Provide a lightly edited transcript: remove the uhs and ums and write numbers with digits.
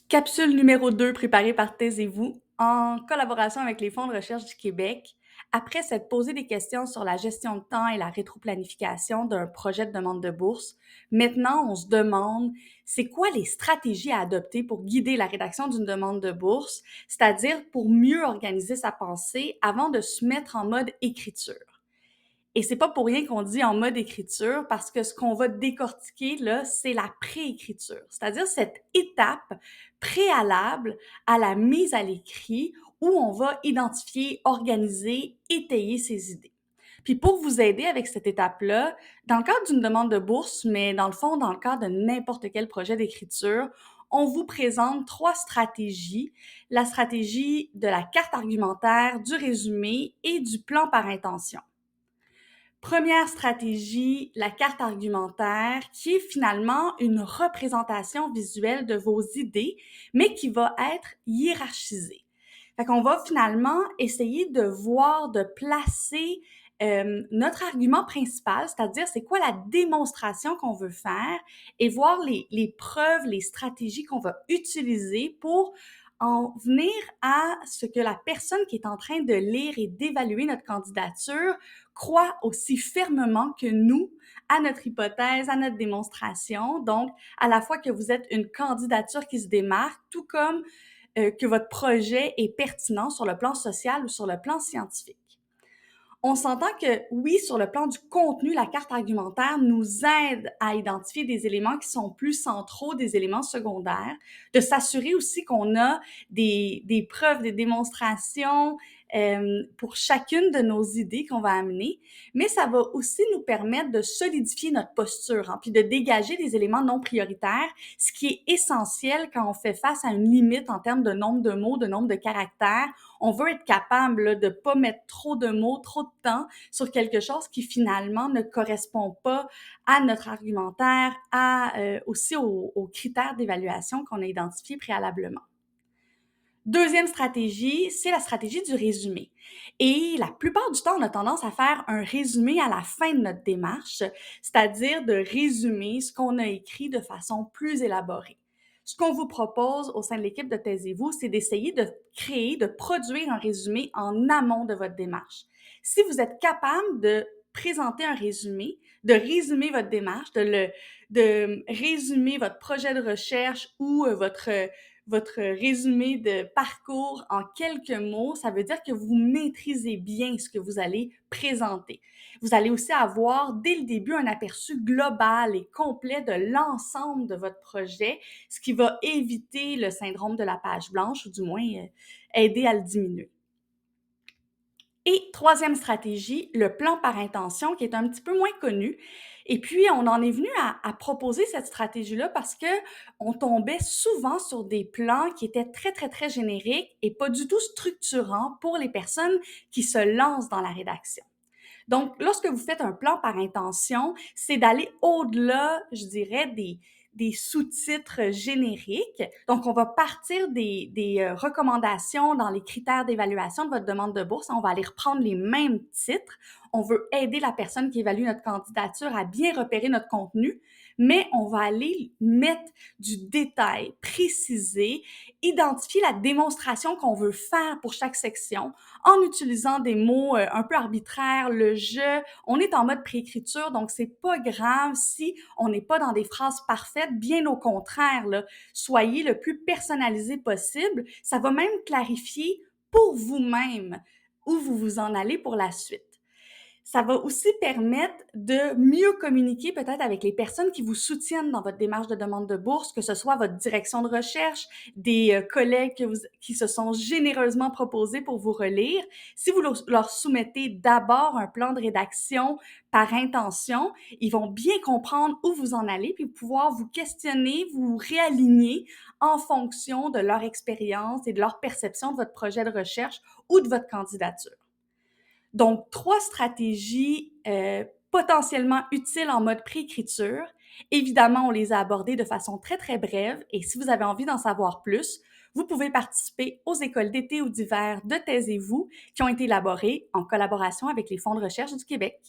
Capsule numéro 2 préparée par Taisez-vous en collaboration avec les fonds de recherche du Québec. Après s'être posé des questions sur la gestion de temps et la rétroplanification d'un projet de demande de bourse, maintenant on se demande c'est quoi les stratégies à adopter pour guider la rédaction d'une demande de bourse, c'est-à-dire pour mieux organiser sa pensée avant de se mettre en mode écriture. Et c'est pas pour rien qu'on dit en mode écriture, parce que ce qu'on va décortiquer, là, c'est la préécriture. C'est-à-dire cette étape préalable à la mise à l'écrit où on va identifier, organiser, étayer ses idées. Puis pour vous aider avec cette étape-là, dans le cadre d'une demande de bourse, mais dans le fond, dans le cadre de n'importe quel projet d'écriture, on vous présente 3 stratégies. La stratégie de la carte argumentaire, du résumé et du plan par intention. Première stratégie, la carte argumentaire, qui est finalement une représentation visuelle de vos idées, mais qui va être hiérarchisée. Fait qu'on va finalement essayer de voir, de placer notre argument principal, c'est-à-dire c'est quoi la démonstration qu'on veut faire et voir les preuves, les stratégies qu'on va utiliser pour en venir à ce que la personne qui est en train de lire et d'évaluer notre candidature croit aussi fermement que nous à notre hypothèse, à notre démonstration. Donc, à la fois que vous êtes une candidature qui se démarque, tout comme que votre projet est pertinent sur le plan social ou sur le plan scientifique. On s'entend que oui, sur le plan du contenu, la carte argumentaire nous aide à identifier des éléments qui sont plus centraux, des éléments secondaires, de s'assurer aussi qu'on a des preuves, des démonstrations pour chacune de nos idées qu'on va amener, mais ça va aussi nous permettre de solidifier notre posture, hein, puis de dégager des éléments non prioritaires, ce qui est essentiel quand on fait face à une limite en termes de nombre de mots, de nombre de caractères. On veut être capable là, de pas mettre trop de mots, trop de temps sur quelque chose qui finalement ne correspond pas à notre argumentaire, aussi aux critères d'évaluation qu'on a identifiés préalablement. Deuxième stratégie, c'est la stratégie du résumé. Et la plupart du temps, on a tendance à faire un résumé à la fin de notre démarche, c'est-à-dire de résumer ce qu'on a écrit de façon plus élaborée. Ce qu'on vous propose au sein de l'équipe de Taisez-vous, c'est d'essayer de créer, de produire un résumé en amont de votre démarche. Si vous êtes capable de présenter un résumé, de résumer votre démarche, de résumer votre projet de recherche ou votre résumé de parcours en quelques mots, ça veut dire que vous maîtrisez bien ce que vous allez présenter. Vous allez aussi avoir dès le début un aperçu global et complet de l'ensemble de votre projet, ce qui va éviter le syndrome de la page blanche ou du moins aider à le diminuer. Et troisième stratégie, le plan par intention, qui est un petit peu moins connu. Et puis, on en est venu à proposer cette stratégie-là parce que on tombait souvent sur des plans qui étaient très, très, très génériques et pas du tout structurants pour les personnes qui se lancent dans la rédaction. Donc, lorsque vous faites un plan par intention, c'est d'aller au-delà, je dirais, des sous-titres génériques. Donc, on va partir des recommandations dans les critères d'évaluation de votre demande de bourse. On va aller reprendre les mêmes titres. On veut aider la personne qui évalue notre candidature à bien repérer notre contenu, mais on va aller mettre du détail, préciser, identifier la démonstration qu'on veut faire pour chaque section en utilisant des mots un peu arbitraires, le je. On est en mode préécriture, donc c'est pas grave si on n'est pas dans des phrases parfaites. Bien au contraire, là, soyez le plus personnalisé possible. Ça va même clarifier pour vous-même où vous vous en allez pour la suite. Ça va aussi permettre de mieux communiquer peut-être avec les personnes qui vous soutiennent dans votre démarche de demande de bourse, que ce soit votre direction de recherche, des collègues qui se sont généreusement proposés pour vous relire. Si vous leur soumettez d'abord un plan de rédaction par intention, ils vont bien comprendre où vous en allez, puis pouvoir vous questionner, vous réaligner en fonction de leur expérience et de leur perception de votre projet de recherche ou de votre candidature. Donc, 3 stratégies potentiellement utiles en mode préécriture. Évidemment, on les a abordées de façon très, très brève et si vous avez envie d'en savoir plus, vous pouvez participer aux écoles d'été ou d'hiver de Taisez-vous qui ont été élaborées en collaboration avec les fonds de recherche du Québec.